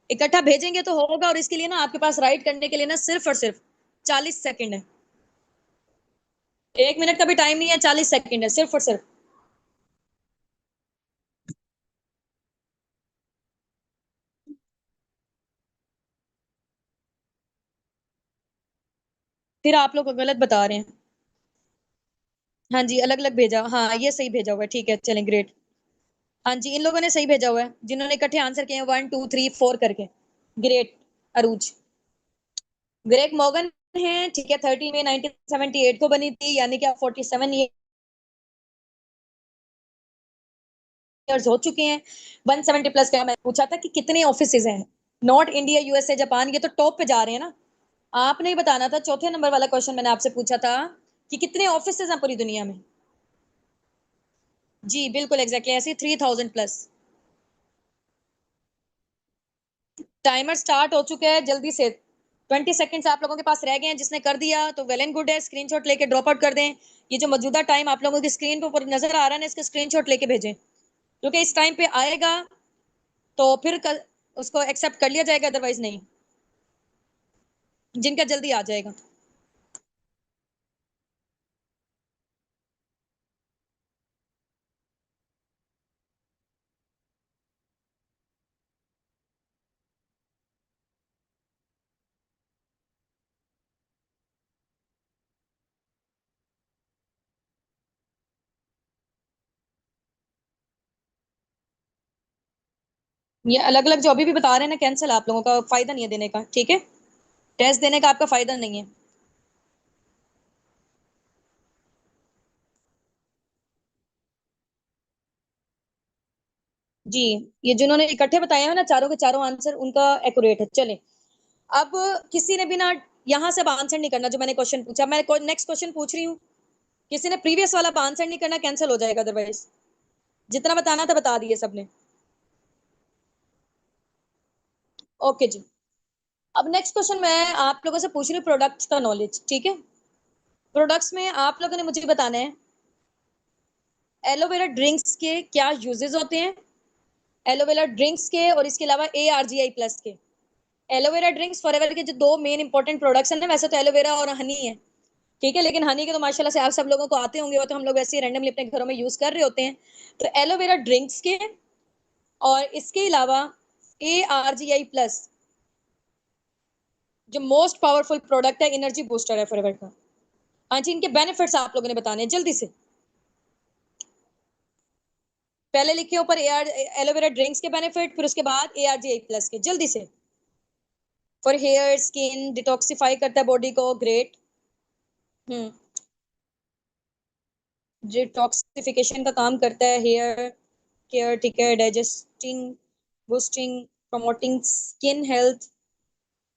इकट्ठा भेजेंगे तो होगा, और इसके लिए ना आपके पास राइट करने के लिए ना सिर्फ और सिर्फ 40 सेकंड है। 1 मिनट का भी टाइम नहीं है, 40 सेकंड है सिर्फ और सिर्फ। फिर आप लोग गलत बता रहे हैं। हाँ जी, अलग अलग भेजा। हाँ, ये सही भेजा हुआ है। ठीक है, चलें, ग्रेट। हाँ जी, इन लोगों ने सही भेजा हुआ है जिन्होंने इकट्ठे आंसर किए हैं 1 2 3 4 करके। ग्रेट। अरूज। ग्रेग मॉर्गन है, ठीक है, 30 में 1978 को बनी थी, यानी कि आप 47 ईयर्स हो चुके हैं। 170 प्लस का मैं पूछा था कि कितने ऑफिसेज हैं। नॉट इंडिया, यूएसए, जापान, ये तो टॉप पे जा रहे हैं ना। आपने ही बताना था, चौथे नंबर वाला क्वेश्चन मैंने आपसे पूछा था कि कितने ऑफिसेज हैं पूरी दुनिया में। जी बिल्कुल, एग्जैक्टली ऐसे 3000 प्लस। टाइमर स्टार्ट हो चुका है, जल्दी से। 20 सेकेंड्स आप लोगों के पास रह गए हैं। जिसने कर दिया तो वेल एंड गुड है, स्क्रीनशॉट लेके ड्रॉप आउट कर दें। ये जो मौजूदा टाइम आप लोगों की स्क्रीन पे ऊपर नजर आ रहा है ना, इसका स्क्रीनशॉट लेके भेजें, क्योंकि इस टाइम पे आएगा तो फिर उसको एक्सेप्ट कर लिया जाएगा, अदरवाइज नहीं। जिनका जल्दी आ जाएगा। ये अलग अलग जो अभी भी बता रहे हैं ना, कैंसिल। आप लोगों का फायदा नहीं है देने का, ठीक है। टेस्ट देने का आपका फायदा नहीं है। जी, ये जिन्होंने इकट्ठे बताए हैं ना चारों के चारों आंसर, उनका एक्यूरेट है। चले, अब किसी ने भी ना यहाँ से अब आंसर नहीं करना जो मैंने क्वेश्चन पूछा। मैं नेक्स्ट क्वेश्चन पूछ रही हूँ। किसी ने प्रीवियस वाला आंसर नहीं करना, कैंसिल हो जाएगा अदरवाइज। जितना बताना था बता दिए सबने। ओके जी। अब नेक्स्ट क्वेश्चन मैं आप लोगों से पूछ रही हूँ, प्रोडक्ट्स का नॉलेज, ठीक है। प्रोडक्ट्स में आप लोगों ने मुझे बताना है एलोवेरा ड्रिंक्स के क्या यूजेस होते हैं। एलोवेरा ड्रिंक्स के और इसके अलावा ARGI+ के। एलोवेरा ड्रिंक्स फॉरएवर के जो दो मेन इंपॉर्टेंट प्रोडक्ट्स हैं ना, वैसे तो एलोवेरा और हनी है, ठीक है, लेकिन हनी के तो माशाल्लाह से आप सब लोगों को आते होंगे, वो तो हम लोग वैसे ही रैंडमली अपने घरों में यूज कर रहे होते हैं। तो एलोवेरा ड्रिंक्स के और इसके अलावा ARGI+ जो मोस्ट पावरफुल प्रोडक्ट है, एनर्जी बूस्टर है फॉरएवर का। हाँ जी, इनके बेनिफिट्स आप लोगों ने बताने हैं जल्दी से। पहले लिखे ऊपर एलोवेरा ड्रिंक्स के बेनिफिट, फिर उसके बाद ARGI+ के, जल्दी से। फॉर हेयर स्किन, डिटॉक्सिफाई करता है बॉडी को, ग्रेट। हम्म। डिटॉक्सिफिकेशन का काम करता है, हेयर केयर, ठीक है, digesting, boosting, promoting skin health.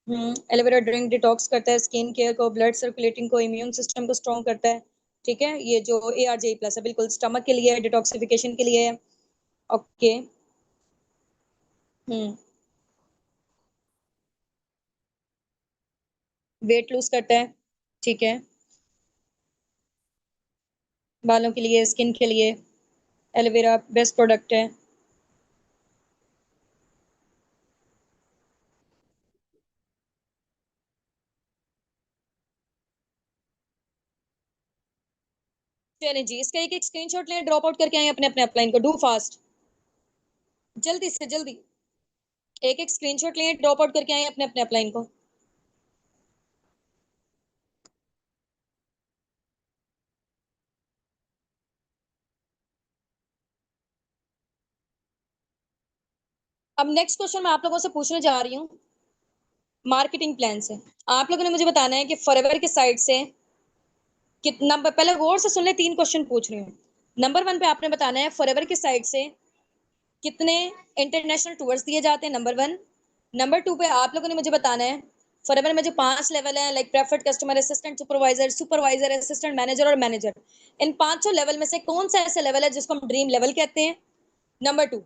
Aloe vera drink detox करता है स्किन केयर को, ब्लड सर्कुलेटिंग को, इम्यून सिस्टम को स्ट्रॉन्ग करता है, ठीक है। ये जो ARGI+ है, बिल्कुल स्टमक के लिए, डिटॉक्सिफिकेशन के लिए है। ओके। हम्म। वेट लूज करता है, ठीक है। बालों के लिए, स्किन के लिए एलोवेरा बेस्ट प्रोडक्ट है। चलिए जी, इसका एक एक स्क्रीनशॉट लें, ड्रॉप आउट करके आए अपने अपने अपलाइन को, डू फास्ट, जल्दी से जल्दी। एक एक स्क्रीनशॉट लिए, ड्रॉप आउट करके आए अपने अपने अपलाइन को। अब नेक्स्ट क्वेश्चन मैं आप लोगों से पूछने जा रही हूँ मार्केटिंग प्लान से। आप लोगों ने मुझे बताना है कि फॉरएवर की साइड से कितना, पहले गौर से सुन ले, 3 क्वेश्चन पूछ रही हूँ। नंबर 1 पे आपने बताना है फॉरएवर की साइड से कितने इंटरनेशनल टूर्स दिए जाते हैं, नंबर 1। नंबर 2 पे आप लोगों ने मुझे बताना है फॉरएवर में जो 5 लेवल है, like preferred customer, assistant, supervisor, supervisor, assistant manager और मैनेजर, इन पांचों लेवल में से कौन सा ऐसा लेवल है जिसको हम ड्रीम लेवल कहते हैं। नंबर 2,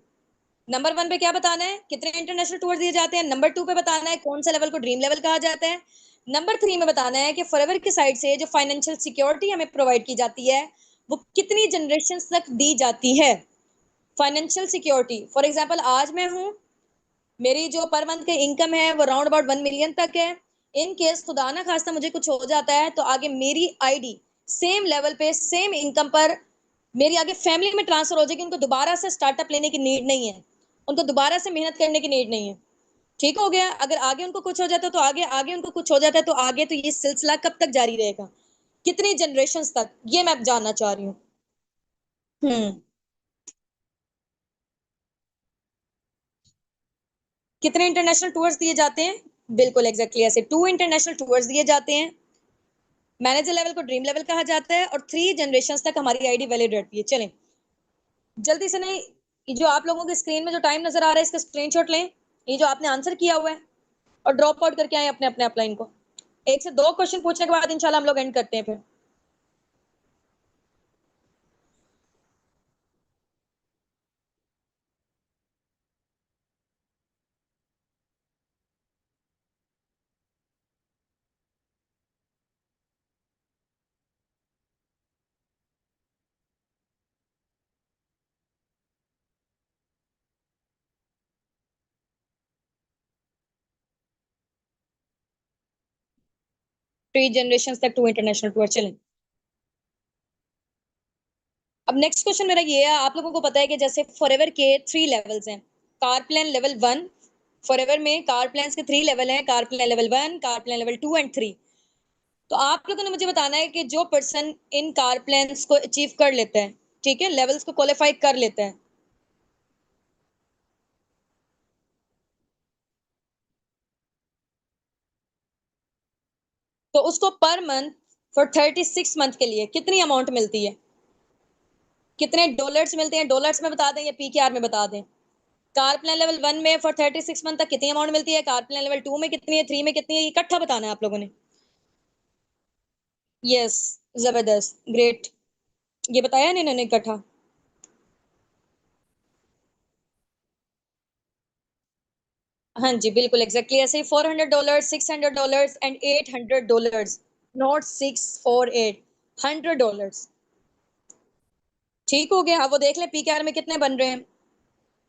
नंबर 1 पे क्या बताना है, कितने इंटरनेशनल टूर दिए जाते हैं। नंबर 2 पे बताना है कौन सा लेवल को ड्रीम लेवल कहा जाता है। नंबर 3 में बताना है कि फॉरएवर की साइड से जो फाइनेंशियल सिक्योरिटी हमें प्रोवाइड की जाती है वो कितनी जनरेशन तक दी जाती है। फाइनेंशियल सिक्योरिटी, फॉर एग्जाम्पल आज मैं हूँ, मेरी जो पर मंथ की इनकम है वो राउंड अबाउट 1 मिलियन तक है। इन केस खुदा ना खास्ता मुझे कुछ हो जाता है तो आगे मेरी आईडी सेम लेवल पे सेम इनकम पर मेरी आगे फैमिली में ट्रांसफर हो जाएगी। उनको दोबारा से स्टार्टअप लेने की नीड नहीं है, उनको दोबारा से मेहनत करने की नीड नहीं है। ठीक हो गया। अगर आगे उनको कुछ हो जाता है तो आगे आगे उनको कुछ हो जाता है तो आगे, तो ये सिलसिला कब तक जारी रहेगा, कितनी जनरेशन तक, ये मैं जानना चाह रही हूँ। हम्म। कितने इंटरनेशनल टूर्स दिए जाते हैं, बिल्कुल एग्जैक्टली ऐसे 2 इंटरनेशनल टूर्स दिए जाते हैं। मैनेजर लेवल को ड्रीम लेवल कहा जाता है और 3 जनरेशन तक हमारी आईडी वैलिड रहती है। चलें जल्दी से, नहीं जो आप लोगों के स्क्रीन में जो टाइम नजर आ रहा है इसका स्क्रीनशॉट लें, ये जो आपने आंसर किया हुआ है, और ड्रॉप आउट करके आए अपने अपने अपलाइन को। 1 से 2 क्वेश्चन पूछने के बाद इंशाल्लाह हम लोग एंड करते हैं फिर। थ्री जनरेशन तक 2 इंटरनेशनल टूर। चलें अब नेक्स्ट क्वेश्चन मेरा ये है, आप लोगों को पता है कि जैसे फॉरएवर के 3 लेवल्स हैं। कार प्लान लेवल 1, फॉरएवर में कार प्लान के 3 लेवल हैं, car plan level 1, car plan level 2 and 3। तो आप लोगों ने मुझे बताना है कि जो पर्सन इन कार प्लान्स को अचीव कर लेता है, ठीक है, लेवल्स को क्वालिफाई कर लेता है, तो उसको पर मंथ फॉर 36 मंथ के लिए कितनी अमाउंट मिलती है, कितने डॉलर्स मिलते हैं, डॉलर्स में बता दें या पीकेआर में बता दें। कार प्लान लेवल 1 में फॉर 36 मंथ तक कितनी अमाउंट मिलती है, कार प्लान लेवल 2 में कितनी है, 3 में कितनी है, इकट्ठा बताना है आप लोगों ने। यस, जबरदस्त, ग्रेट। ये बताया नहीं इन्होंने इकट्ठा। हाँ जी बिल्कुल एग्जैक्टली ऐसे ही, $400, $600 एंड $800, नॉट 648, $100। ठीक हो गया। अब वो देख ले पीकेआर में कितने बन रहे हैं,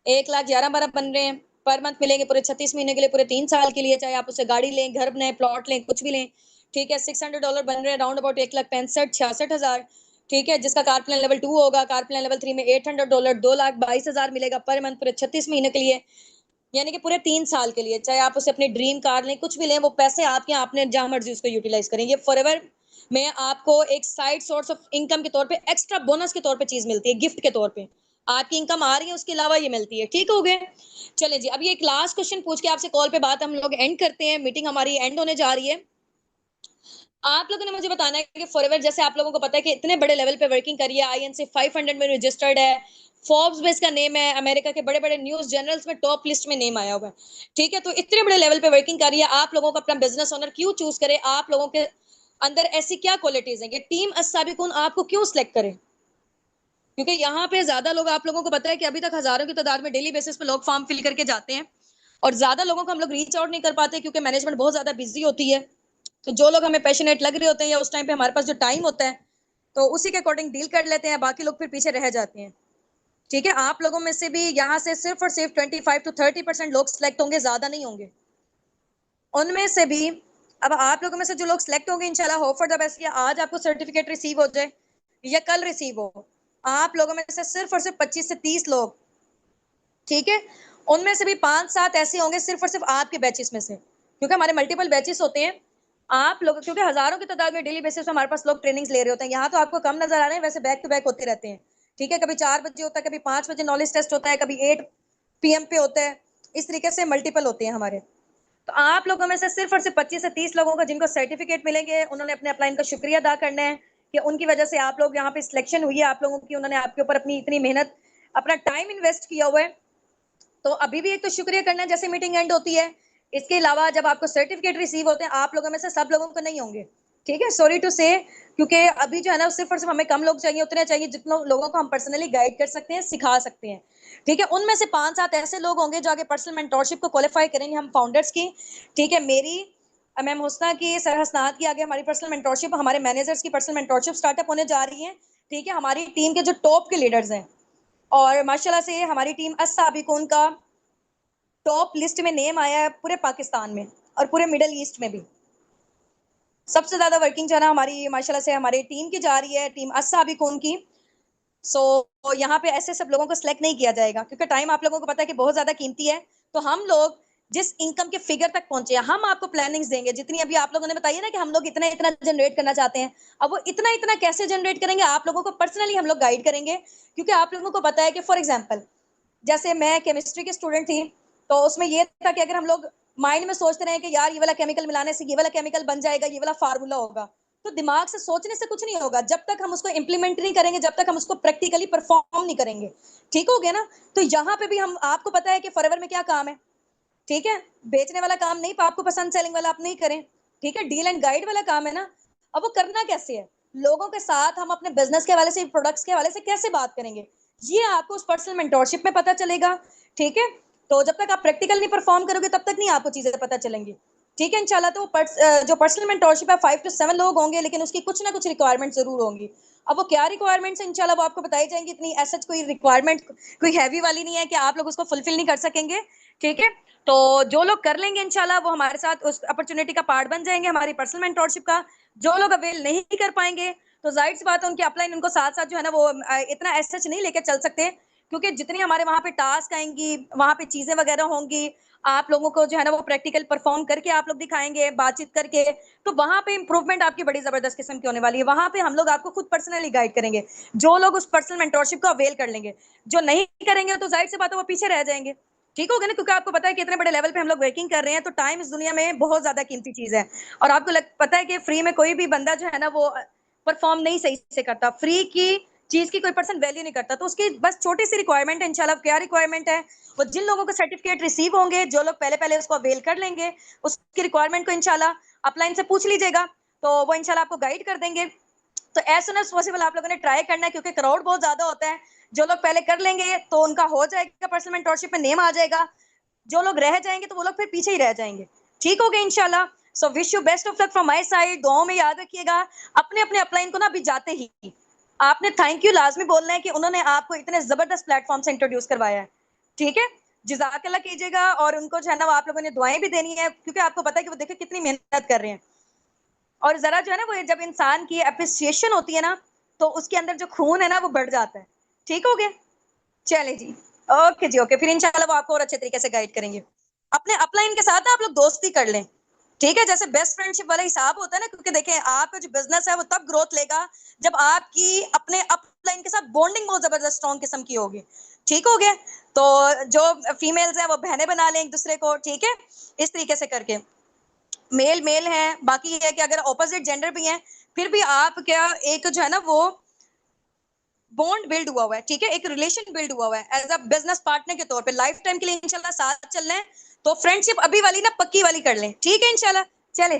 1,11,12 बन रहे हैं। पर मंथ मिलेंगे पूरे 36 महीने के लिए, पूरे 3 साल के लिए, चाहे आप उससे गाड़ी लें, घर बनाए, प्लॉट लें, कुछ भी लें। ठीक है, $600 बन रहे हैं, राउंड अबाउट 1,65,66,000। ठीक है, जिसका कार प्लान लेवल 2 होगा, कार प्लान लेवल 3 में $800, 2,22,000 मिलेगा पर मंथ पूरे 36 महीने के लिए, यानी कि पूरे 3 साल के लिए। चाहे आप उसे अपनी ड्रीम कार लें, कुछ भी लें, वो पैसे आपके, आपने जहां मर्जी उसको यूटिलाइज करेंगे। फॉरएवर में आपको एक साइड सोर्स ऑफ इनकम के तौर पे, एक्स्ट्रा बोनस के तौर पे चीज मिलती है, गिफ्ट के तौर पे। आपकी इनकम आ रही है, उसके अलावा ये मिलती है। ठीक हो गए। चले जी, अब ये एक लास्ट क्वेश्चन पूछ के आपसे कॉल पे बात हम लोग एंड करते हैं, मीटिंग हमारी एंड होने जा रही है। आप लोगों ने मुझे बताना है कि फॉरएवर, जैसे आप लोगों को पता है कि इतने बड़े लेवल पे वर्किंग करी है, आईएनसी 500 में रजिस्टर्ड है, फोर्ब्स में इसका नेम है, अमेरिका के बड़े बड़े न्यूज जर्नल्स में टॉप लिस्ट में नेम आया हुआ है। ठीक है, तो इतने बड़े लेवल पे वर्किंग करी है, आप लोगों को अपना बिजनेस ओनर क्यों चूज करे, आप लोगों के अंदर ऐसी क्या क्वालिटीज है कि टीम अस्साबिकून आपको क्यों सिलेक्ट करे। क्योंकि यहाँ पे ज्यादा लोग, आप लोगों को पता है कि अभी तक हजारों की तादाद में डेली बेसिस पे लोग फॉर्म फिल करके जाते हैं, और ज्यादा लोगों को हम लोग रीच आउट नहीं कर पाते क्योंकि मैनेजमेंट बहुत ज्यादा बिजी होती है। तो जो लोग हमें पैशनेट लग रहे होते हैं या उस टाइम पे हमारे पास जो टाइम होता है, तो उसी के अकॉर्डिंग डील कर लेते हैं, बाकी लोग फिर पीछे रह जाते हैं। ठीक है, आप लोगों में से भी यहाँ से सिर्फ और सिर्फ 25 to 30% लोग सिलेक्ट होंगे, ज्यादा नहीं होंगे। उनमें से भी अब आप लोगों में से जो लोग सिलेक्ट होंगे, इंशाल्लाह होप फॉर द बेस्ट, या आज आपको सर्टिफिकेट रिसीव हो जाए या कल रिसीव हो, आप लोगों में से सिर्फ और सिर्फ 25 से 30 लोग, ठीक है, उनमें से भी 5-7 ऐसे होंगे सिर्फ और सिर्फ आपके बैचेस में से, क्योंकि हमारे मल्टीपल बैचेस होते हैं। आप लोग क्योंकि हजारों की तादाद में डेली बेसिस पे हमारे पास लोग ट्रेनिंग्स ले रहे होते हैं। यहाँ तो आपको कम नजर आ रहे हैं, वैसे बैक टू बैक होते रहते हैं। ठीक है, कभी 4 बजे होता है, कभी 5 बजे नॉलेज टेस्ट होता है, कभी 8 PM पे होता है। इस तरीके से मल्टीपल होते हैं हमारे। तो आप लोगों में से सिर्फ और सिर्फ 25 से 30 लोगों को जिनको सर्टिफिकेट मिलेंगे, उन्होंने अपने अपलाइन का शुक्रिया अदा करना है कि उनकी वजह से आप लोग यहाँ पे सिलेक्शन हुई है आप लोगों की, उन्होंने आपके ऊपर अपनी इतनी मेहनत, अपना टाइम इन्वेस्ट किया हुआ है। तो अभी भी एक तो शुक्रिया करना है जैसे मीटिंग एंड होती है। इसके अलावा जब आपको सर्टिफिकेट रिसीव होते हैं, आप लोगों में से सब लोगों को नहीं होंगे, ठीक है, सॉरी टू से, क्योंकि अभी जो है ना सिर्फ और सिर्फ हमें कम लोग चाहिए, उतने चाहिए जितने लोगों को हम पर्सनली गाइड कर सकते हैं, सिखा सकते हैं। ठीक है, उनमें से 5-7 ऐसे लोग होंगे जो आगे पर्सनल मेंटोरशिप को क्वालिफाई करेंगे हम फाउंडर्स की। ठीक है, मेरी मैम हुस्ना की, सर हसनात की आगे हमारी पर्सनल मेंटोरशिप, हमारे मैनेजर्स की पर्सनल मेंटोरशिप स्टार्टअप होने जा रही है। ठीक है, हमारी टीम के जो टॉप के लीडर्स हैं, और माशाल्लाह से हमारी टीम अस्साबिकून का टॉप लिस्ट में नेम आया है पूरे पाकिस्तान में और पूरे मिडल ईस्ट में भी। सबसे ज्यादा वर्किंग जो है ना हमारी माशाल्लाह से हमारी टीम की जा रही है, टीम अस्साबिकून की। सो यहाँ पे ऐसे सब लोगों को सिलेक्ट नहीं किया जाएगा, क्योंकि टाइम आप लोगों को पता है कि बहुत ज्यादा कीमती है। तो हम लोग जिस इनकम के फिगर तक पहुंचे हैं, हम आपको प्लानिंग्स देंगे, जितनी अभी आप लोगों ने बताई है ना कि हम लोग इतना इतना जनरेट करना चाहते हैं। अब वो इतना इतना कैसे जनरेट करेंगे, आप लोगों को पर्सनली हम लोग गाइड करेंगे। क्योंकि आप लोगों को पता है कि फॉर एग्जाम्पल, जैसे मैं केमिस्ट्री की स्टूडेंट थी, तो उसमें ये था कि अगर हम लोग माइंड में सोचते रहे कि यार ये वाला केमिकल मिलाने से ये वाला केमिकल बन जाएगा, ये वाला फार्मूला होगा, तो दिमाग से सोचने से कुछ नहीं होगा जब तक हम उसको इंप्लीमेंट नहीं करेंगे, जब तक हम उसको प्रैक्टिकली परफॉर्म नहीं करेंगे। ठीक हो गया ना? तो यहाँ पे भी हम, आपको पता है कि फॉरएवर में क्या काम है, ठीक है, बेचने वाला काम नहीं, आपको पसंद सेलिंग वाला आप नहीं करें, ठीक है, डील एंड गाइड वाला काम है ना। अब वो करना कैसे है, लोगों के साथ हम अपने बिजनेस के हवाले से, प्रोडक्ट्स के हवाले से कैसे बात करेंगे, ये आपको उस पर्सनल मेंटोरशिप में पता चलेगा। ठीक है, तो जब तक आप प्रैक्टिकल नहीं परफॉर्म करोगे तब तक नहीं आपको चीजें पता चलेंगी। ठीक है, इंशाल्लाह। तो जो पर्सनल मेंटोरशिप है 5 to 7 लोग होंगे, लेकिन उसकी कुछ ना कुछ रिक्वायरमेंट जरूर होंगी। अब वो क्या रिक्वायरमेंट्स है इंशाल्लाह वो आपको बताई जाएंगी। इतनी ऐसा कोई रिक्वायरमेंट कोई हैवी वाली नहीं है कि आप लोग उसको फुलफिल नहीं कर सकेंगे। ठीक है, तो जो लोग कर लेंगे इंशाल्लाह वो हमारे साथ उस अपॉर्चुनिटी का पार्ट बन जाएंगे, हमारी पर्सनल मेंटोरशिप का। जो लोग अवेल नहीं कर पाएंगे, तो जाहिर सी बात है उनकी अपलाइन उनको साथ साथ जो है ना वो इतना एसएच नहीं लेके चल सकते, क्योंकि जितनी हमारे वहां पे टास्क आएंगी, वहां पे चीजें वगैरह होंगी, आप लोगों को जो है ना वो प्रैक्टिकल परफॉर्म करके आप लोग दिखाएंगे, बातचीत करके, तो वहां पे इंप्रूवमेंट आपकी बड़ी जबरदस्त किस्म की होने वाली है। वहां पे हम लोग आपको खुद पर्सनली गाइड करेंगे, जो लोग उस पर्सनल मेंटोरशिप को अवेल कर लेंगे। जो नहीं करेंगे तो जाहिर सी बात है वो पीछे रह जाएंगे। ठीक हो गया ना? क्योंकि आपको पता है कि इतने बड़े लेवल पे हम लोग वर्किंग कर रहे हैं, तो टाइम इस दुनिया में बहुत ज्यादा कीमती चीज है। और आपको पता है कि फ्री में कोई भी बंदा जो है ना वो परफॉर्म नहीं सही से करता, फ्री की चीज की कोई पर्सन वैल्यू नहीं करता। तो उसकी बस छोटी सी रिक्वायरमेंट है इंशाल्लाह। क्या रिक्वायरमेंट है? वो जिन लोगों को सर्टिफिकेट रिसीव होंगे, जो लोग पहले पहले उसको अवेल कर लेंगे, उसकी रिक्वायरमेंट को इंशाल्लाह अपलाइन से पूछ लीजिएगा, तो वो इंशाल्लाह आपको गाइड कर देंगे। तो एज सुन एज पॉसिबल आप लोगों ने ट्राई करना है, क्योंकि क्राउड बहुत ज्यादा होता है। जो लोग पहले कर लेंगे तो उनका हो जाएगा, पर्सनल मेंटोरशिप में नेम आ जाएगा। जो लोग रह जाएंगे तो वो लोग फिर पीछे ही रह जाएंगे। ठीक हो गया इंशाल्लाह। So wish you best of luck from my side. दुआओं में याद रखिएगा। अपने अपने अपलाइन को ना अभी जाते ही आपने थैंक यू लाजमी बोलना है कि उन्होंने आपको इतने जबरदस्त प्लेटफॉर्म से इंट्रोड्यूस करवाया है। ठीक है, जजाकल्लाह कीजिएगा, और उनको जो है ना आप लोगों ने दुआएं भी देनी है, क्योंकि आपको पता है कि वो देखिए कितनी मेहनत कर रहे हैं। और जरा जो है ना वो जब इंसान की अप्रिसिएशन होती है ना, तो उसके अंदर जो खून है ना वो बढ़ जाता है। ठीक हो गया? चले जी, ओके जी, ओके, फिर इंशाल्लाह वो आपको और अच्छे तरीके से गाइड करेंगे। अपने अपलाइन के साथ आप लोग दोस्ती कर लें, ठीक है, जैसे बेस्ट फ्रेंडशिप वाला हिसाब होता है ना, क्योंकि देखें आपका जो बिजनेस है वो तब ग्रोथ लेगा जब आपकी अपने अपलाइन के साथ बॉन्डिंग बहुत जबरदस्त स्ट्रॉन्ग किस्म की होगी। ठीक हो गया? तो जो फीमेल्स हैं वो बहनें बना लें एक दूसरे को, ठीक है, इस तरीके से करके। मेल मेल है, बाकी ये है कि अगर ऑपोजिट जेंडर भी हैं, फिर भी आप क्या एक जो है ना वो बॉन्ड बिल्ड हुआ है, ठीक है, एक रिलेशन बिल्ड हुआ है एज अ बिजनेस पार्टनर के तौर पे, लाइफ टाइम के लिए इंशाल्लाह साथ चल रहे हैं। तो फ्रेंडशिप अभी वाली ना पक्की वाली कर लें, ठीक है इंशाल्लाह। चले।